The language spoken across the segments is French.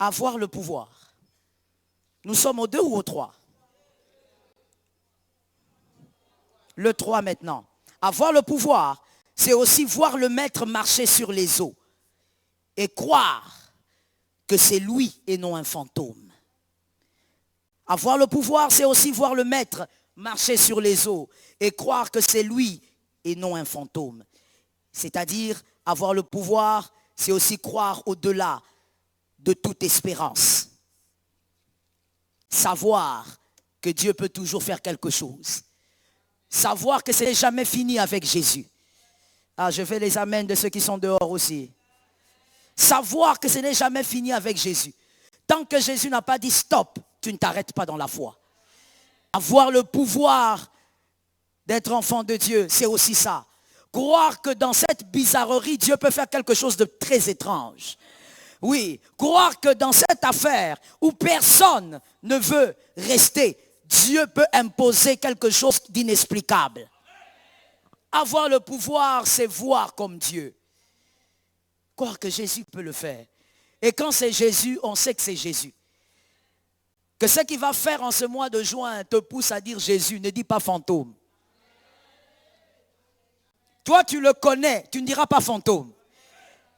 Avoir le pouvoir. Nous sommes au 2 ou au 3? Le 3 maintenant. Avoir le pouvoir, c'est aussi voir le maître marcher sur les eaux et croire que c'est lui et non un fantôme. Avoir le pouvoir, c'est aussi voir le maître marcher sur les eaux et croire que c'est lui et non un fantôme. C'est-à-dire, avoir le pouvoir, c'est aussi croire au-delà de toute espérance. Savoir que Dieu peut toujours faire quelque chose. Savoir que ce n'est jamais fini avec Jésus. Ah, je fais les amens de ceux qui sont dehors aussi. Savoir que ce n'est jamais fini avec Jésus. Tant que Jésus n'a pas dit stop, tu ne t'arrêtes pas dans la foi. Avoir le pouvoir d'être enfant de Dieu, c'est aussi ça. Croire que dans cette bizarrerie, Dieu peut faire quelque chose de très étrange. Oui, croire que dans cette affaire où personne ne veut rester, Dieu peut imposer quelque chose d'inexplicable. Avoir le pouvoir, c'est voir comme Dieu. Croire que Jésus peut le faire. Et quand c'est Jésus, on sait que c'est Jésus. Que ce qu'il va faire en ce mois de juin te pousse à dire Jésus, ne dis pas fantôme. Toi, tu le connais, tu ne diras pas fantôme.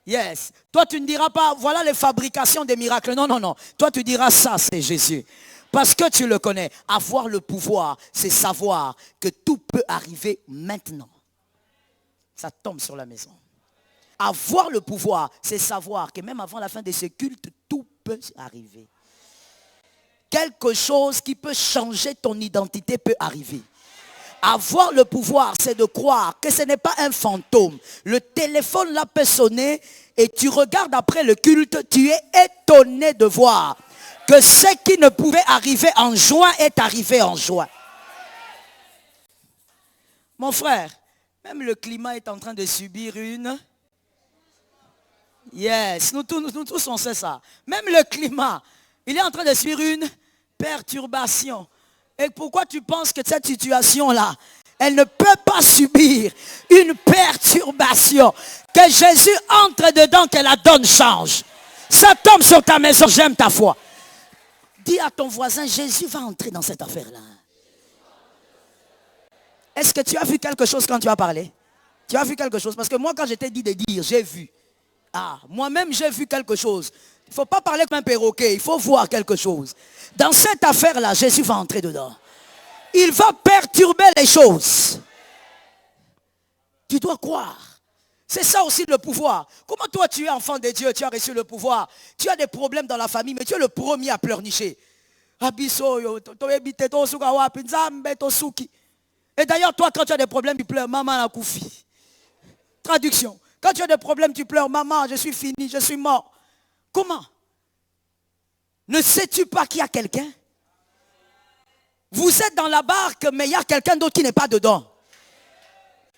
Yes. Toi, tu ne diras pas, voilà les fabrications des miracles. Non, non, non. Toi, tu diras ça, c'est Jésus. Parce que tu le connais. Avoir le pouvoir, c'est savoir que tout peut arriver maintenant. Ça tombe sur la maison. Avoir le pouvoir, c'est savoir que même avant la fin de ce culte, tout peut arriver. Quelque chose qui peut changer ton identité peut arriver. Avoir le pouvoir, c'est de croire que ce n'est pas un fantôme. Le téléphone là peut sonner et tu regardes après le culte, tu es étonné de voir que ce qui ne pouvait arriver en juin est arrivé en juin. Mon frère, même le climat est en train de subir une... Yes, nous tous on sait ça. Même le climat, il est en train de subir une perturbation. Et pourquoi tu penses que cette situation-là, elle ne peut pas subir une perturbation? Que Jésus entre dedans, que la donne change. Ça tombe sur ta maison, j'aime ta foi. Dis à ton voisin, Jésus va entrer dans cette affaire-là. Est-ce que tu as vu quelque chose quand tu as parlé? Tu as vu quelque chose? Parce que moi, quand je t'ai dit de dire, j'ai vu. Ah, moi-même, j'ai vu quelque chose. Il ne faut pas parler comme un perroquet, il faut voir quelque chose. Dans cette affaire-là, Jésus va entrer dedans. Il va perturber les choses. Tu dois croire. C'est ça aussi le pouvoir. Comment toi tu es enfant de Dieu, tu as reçu le pouvoir. Tu as des problèmes dans la famille, mais tu es le premier à pleurnicher. Et d'ailleurs, toi, quand tu as des problèmes, tu pleures. Maman a koufi. Traduction. Quand tu as des problèmes, tu pleures. Maman, je suis fini, je suis mort. Comment? Ne sais-tu pas qu'il y a quelqu'un? Vous êtes dans la barque, mais il y a quelqu'un d'autre qui n'est pas dedans.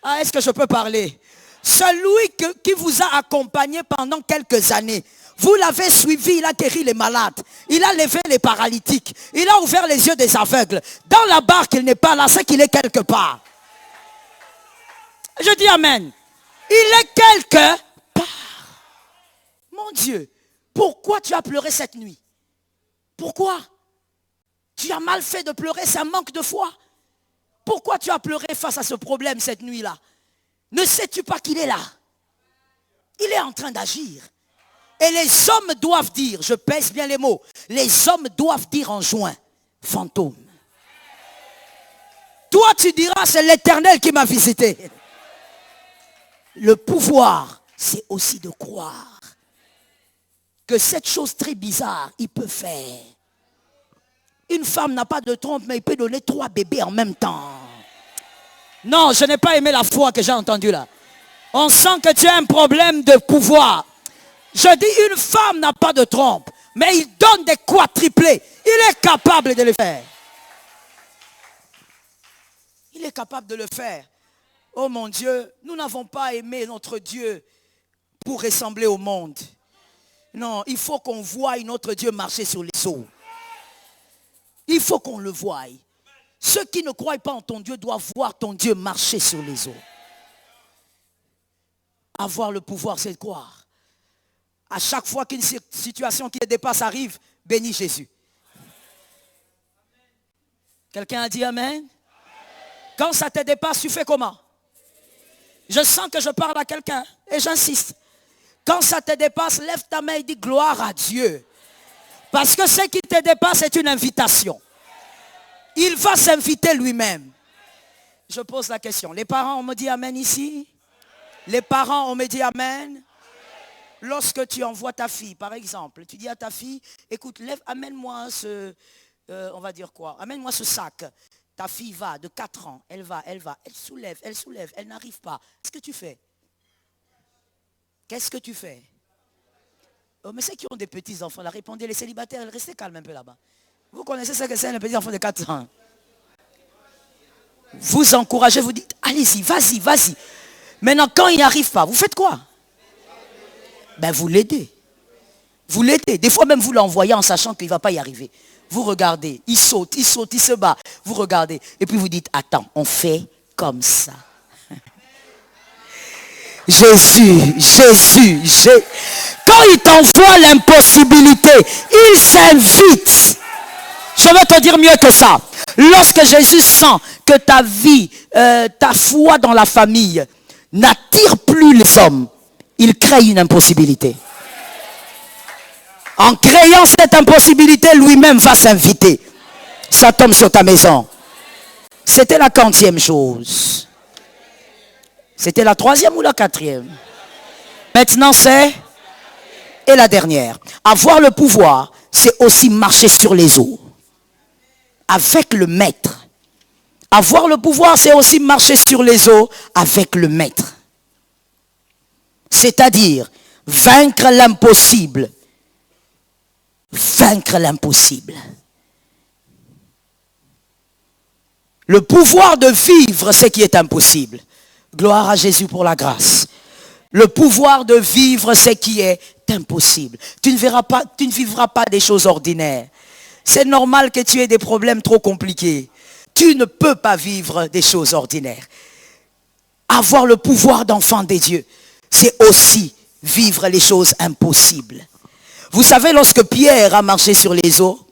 Ah, est-ce que je peux parler? Celui qui vous a accompagné pendant quelques années, vous l'avez suivi, il a guéri les malades, il a levé les paralytiques, il a ouvert les yeux des aveugles. Dans la barque, il n'est pas là, c'est qu'il est quelque part. Je dis amen. Il est quelque part. Mon Dieu, pourquoi tu as pleuré cette nuit? Pourquoi? Tu as mal fait de pleurer, c'est un manque de foi. Pourquoi tu as pleuré face à ce problème cette nuit-là? Ne sais-tu pas qu'il est là? Il est en train d'agir. Et les hommes doivent dire, je pèse bien les mots, les hommes doivent dire en juin, fantôme. Toi tu diras, c'est l'Éternel qui m'a visité. Le pouvoir, c'est aussi de croire que cette chose très bizarre, il peut faire. Une femme n'a pas de trompe, mais il peut donner 3 bébés en même temps. Non, je n'ai pas aimé la foi que j'ai entendue là. On sent que tu as un problème de pouvoir. Je dis, une femme n'a pas de trompe, mais il donne des quadruplés. Il est capable de le faire. Il est capable de le faire. Oh mon Dieu, nous n'avons pas aimé notre Dieu pour ressembler au monde. Non, il faut qu'on voie notre Dieu marcher sur les eaux. Il faut qu'on le voie. Ceux qui ne croient pas en ton Dieu doivent voir ton Dieu marcher sur les eaux. Avoir le pouvoir, c'est de croire. À chaque fois qu'une situation qui te dépasse arrive, bénis Jésus. Quelqu'un a dit Amen? Quand ça te dépasse, tu fais comment? Je sens que je parle à quelqu'un et j'insiste. Quand ça te dépasse, lève ta main et dis gloire à Dieu. Parce que ce qui te dépasse est une invitation. Il va s'inviter lui-même. Je pose la question. Les parents, on me dit Amen ici? Les parents, on me dit Amen? Lorsque tu envoies ta fille, par exemple, tu dis à ta fille, écoute, lève, amène-moi on va dire quoi? Amène-moi ce sac. Ta fille va de 4 ans, elle soulève, elle n'arrive pas. Qu'est-ce que tu fais? Qu'est-ce que tu fais? Oh, mais ceux qui ont des petits-enfants, là, répondez, les célibataires, restez calmes un peu là-bas. Vous connaissez ce que c'est, les petits-enfants de 4 ans? Vous encouragez, vous dites, allez-y, vas-y, vas-y. Maintenant, quand il n'y arrive pas, vous faites quoi? Ben, vous l'aidez. Vous l'aidez. Des fois même, vous l'envoyez en sachant qu'il ne va pas y arriver. Vous regardez, il saute, il se bat. Vous regardez. Et puis vous dites, attends, on fait comme ça. Jésus. Quand il t'envoie l'impossibilité, il s'invite. Je vais te dire mieux que ça. Lorsque Jésus sent que ta vie, ta foi dans la famille n'attire plus les hommes, il crée une impossibilité. En créant cette impossibilité, lui-même va s'inviter. Ça tombe sur ta maison. C'était la 40e chose. C'était la 3e ou la 4e? Maintenant c'est... Et la dernière. Avoir le pouvoir, c'est aussi marcher sur les eaux. Avec le maître. Avoir le pouvoir, c'est aussi marcher sur les eaux avec le maître. C'est-à-dire, vaincre l'impossible. Vaincre l'impossible. Le pouvoir de vivre ce qui est impossible. Gloire à Jésus pour la grâce. Le pouvoir de vivre ce qui est impossible. Tu ne vivras pas des choses ordinaires. C'est normal que tu aies des problèmes trop compliqués. Tu ne peux pas vivre des choses ordinaires. Avoir le pouvoir d'enfant des dieux, c'est aussi vivre les choses impossibles. Vous savez, lorsque Pierre a marché sur les eaux,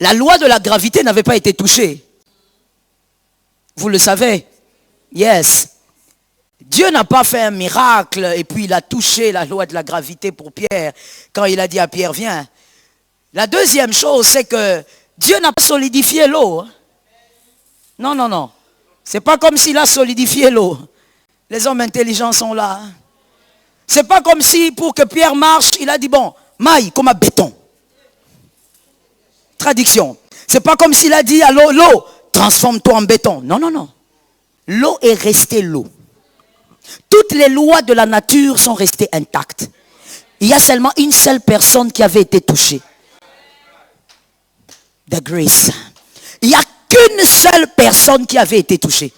la loi de la gravité n'avait pas été touchée. Vous le savez? Yes. Dieu n'a pas fait un miracle et puis il a touché la loi de la gravité pour Pierre quand il a dit à Pierre, viens. La deuxième chose, c'est que Dieu n'a pas solidifié l'eau. Non. C'est pas comme s'il a solidifié l'eau. Les hommes intelligents sont là. C'est pas comme si pour que Pierre marche, il a dit, bon, maille comme un béton. Traduction. C'est pas comme s'il a dit à l'eau, transforme-toi en béton. Non. L'eau est restée l'eau. Toutes les lois de la nature sont restées intactes. Il y a seulement une seule personne qui avait été touchée. The grace. Il n'y a qu'une seule personne qui avait été touchée.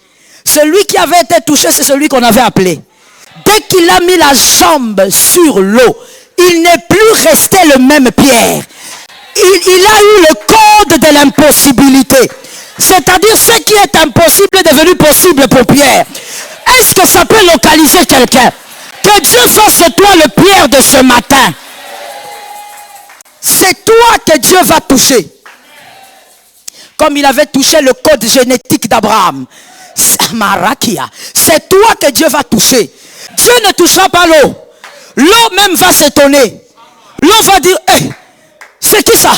Celui qui avait été touché, c'est celui qu'on avait appelé. Dès qu'il a mis la jambe sur l'eau, il n'est plus resté le même Pierre. Il a eu le code de l'impossibilité. C'est-à-dire ce qui est impossible est devenu possible pour Pierre. Est-ce que ça peut localiser quelqu'un? Que Dieu fasse de toi le Pierre de ce matin. C'est toi que Dieu va toucher. Comme il avait touché le code génétique d'Abraham. C'est toi que Dieu va toucher. Dieu ne touchera pas l'eau. L'eau même va s'étonner. L'eau va dire, hey, c'est qui ça?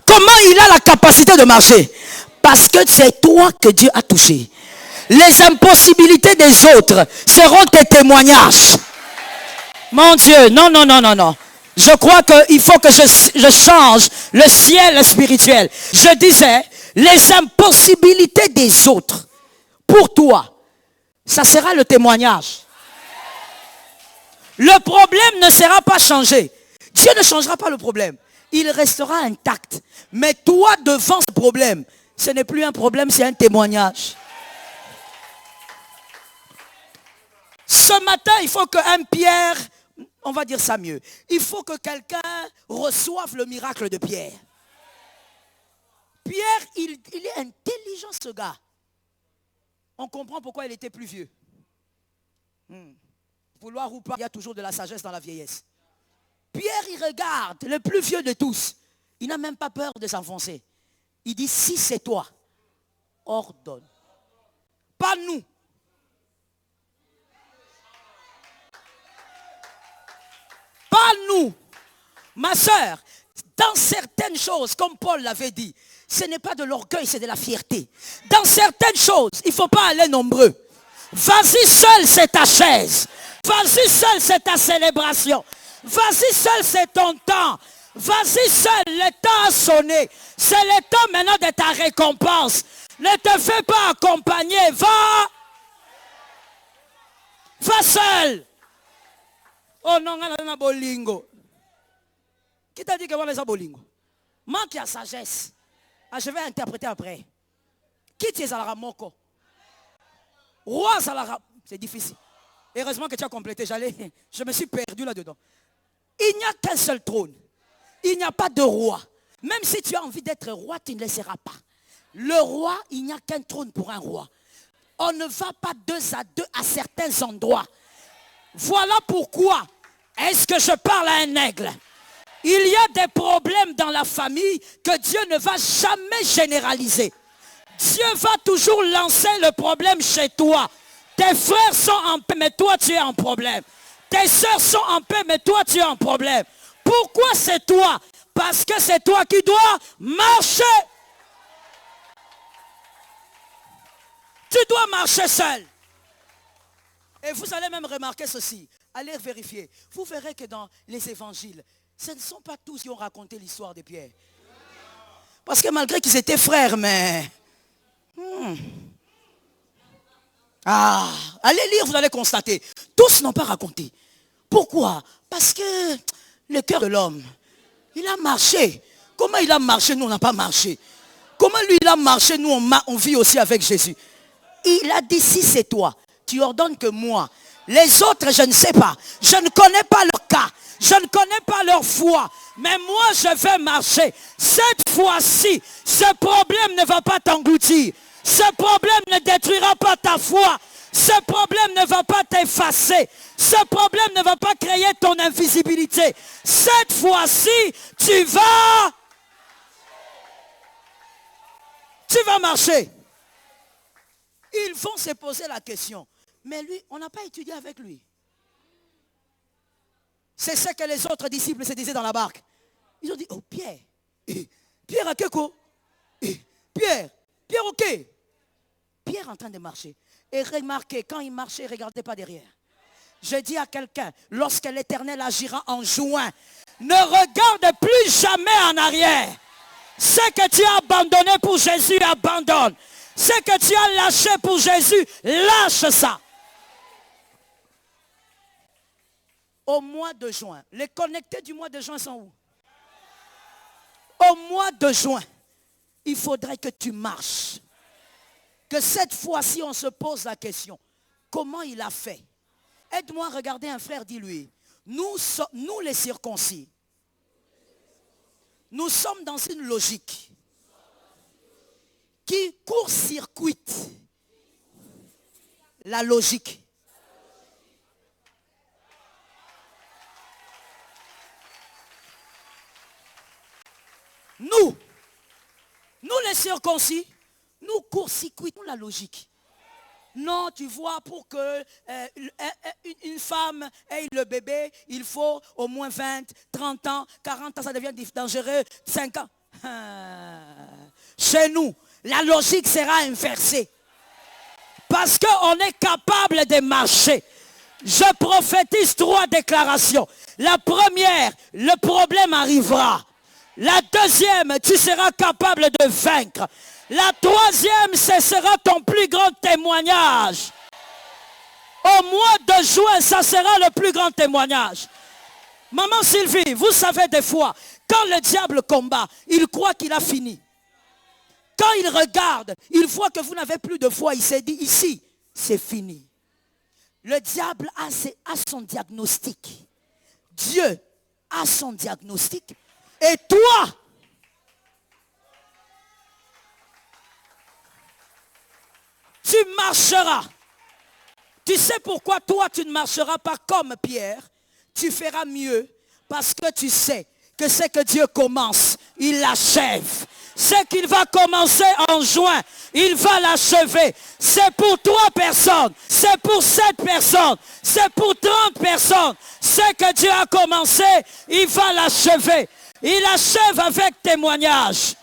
Comment il a la capacité de marcher? Parce que c'est toi que Dieu a touché. Les impossibilités des autres seront tes témoignages. Mon Dieu, non. Je crois qu'il faut que je change le ciel spirituel. Je disais, les impossibilités des autres, pour toi, ça sera le témoignage. Le problème ne sera pas changé. Dieu ne changera pas le problème. Il restera intact. Mais toi, devant ce problème, ce n'est plus un problème, c'est un témoignage. Ce matin, il faut qu'un Pierre, on va dire ça mieux, il faut que quelqu'un reçoive le miracle de Pierre. Pierre, il est intelligent ce gars. On comprend pourquoi il était plus vieux. Vouloir ou pas, il y a toujours de la sagesse dans la vieillesse. Pierre, il regarde, le plus vieux de tous. Il n'a même pas peur de s'enfoncer. Il dit, si c'est toi, ordonne. Pas nous. Pas nous. Ma soeur, dans certaines choses, comme Paul l'avait dit, ce n'est pas de l'orgueil, c'est de la fierté. Dans certaines choses, il ne faut pas aller nombreux. Vas-y seul, c'est ta chaise. Vas-y seul, c'est ta célébration. Vas-y seul, c'est ton temps. Vas-y seul, le temps a sonné. C'est le temps maintenant de ta récompense. Ne te fais pas accompagner. Va. Va seul. Oh non, on a bolingo. Qui t'a dit que on a bolingo? Manque à sagesse. Ah, je vais interpréter après. Qui tu es à la moko? Roi Salara. C'est difficile. Heureusement que tu as complété. Je me suis perdu là-dedans. Il n'y a qu'un seul trône. Il n'y a pas de roi. Même si tu as envie d'être roi, tu ne le seras pas. Le roi, il n'y a qu'un trône pour un roi. On ne va pas deux à deux à certains endroits. Voilà pourquoi est-ce que je parle à un aigle. Il y a des problèmes dans la famille que Dieu ne va jamais généraliser. Dieu va toujours lancer le problème chez toi. Tes frères sont en paix, mais toi tu es en problème. Tes sœurs sont en paix, mais toi tu es en problème. Pourquoi c'est toi? Parce que c'est toi qui dois marcher. Tu dois marcher seul. Et vous allez même remarquer ceci. Allez vérifier. Vous verrez que dans les évangiles, ce ne sont pas tous qui ont raconté l'histoire de Pierre. Parce que malgré qu'ils étaient frères, mais... allez lire, vous allez constater. Tous n'ont pas raconté. Pourquoi? Parce que le cœur de l'homme, il a marché. Comment il a marché, nous on n'a pas marché. Comment lui il a marché, nous on vit aussi avec Jésus. Il a dit, si c'est toi, tu ordonnes que moi. Les autres, je ne sais pas. Je ne connais pas leur cas. Je ne connais pas leur foi. Mais moi, je vais marcher. Cette fois-ci, ce problème ne va pas t'engloutir. Ce problème ne détruira pas ta foi. Ce problème ne va pas t'effacer. Ce problème ne va pas créer ton invisibilité. Cette fois-ci, tu vas marcher. Ils vont se poser la question. Mais lui, on n'a pas étudié avec lui. C'est ce que les autres disciples se disaient dans la barque. Ils ont dit, oh Pierre, Pierre à Keko, Pierre, ok. Pierre en train de marcher. Et remarquez, quand il marchait, ne regardez pas derrière. Je dis à quelqu'un, lorsque l'Éternel agira en juin, ne regarde plus jamais en arrière. Ce que tu as abandonné pour Jésus, abandonne. Ce que tu as lâché pour Jésus, lâche ça. Au mois de juin, les connectés du mois de juin sont où? Au mois de juin, il faudrait que tu marches. Que cette fois-ci, on se pose la question. Comment il a fait? Aide-moi à regarder un frère, dis-lui. Nous les circoncis, nous sommes dans une logique qui court-circuite la logique. Nous les circoncis, nous court-circuitons la logique. Non, tu vois, pour que une femme ait le bébé, il faut au moins 20, 30 ans, 40 ans, ça devient dangereux, 5 ans. Chez nous, la logique sera inversée. Parce qu'on est capable de marcher. Je prophétise 3 déclarations. La première, le problème arrivera. La deuxième, tu seras capable de vaincre. La troisième, ce sera ton plus grand témoignage. Au mois de juin, ça sera le plus grand témoignage. Maman Sylvie, vous savez des fois, quand le diable combat, il croit qu'il a fini. Quand il regarde, il voit que vous n'avez plus de foi. Il s'est dit, ici, c'est fini. Le diable a son diagnostic. Dieu a son diagnostic. Et toi, tu marcheras. Tu sais pourquoi toi, tu ne marcheras pas comme Pierre? Tu feras mieux. Parce que tu sais que ce que Dieu commence, il l'achève. Ce qu'il va commencer en juin, il va l'achever. C'est pour 3 personnes, c'est pour 7 personnes, c'est pour 30 personnes. Ce que Dieu a commencé, il va l'achever. Il achève avec témoignage.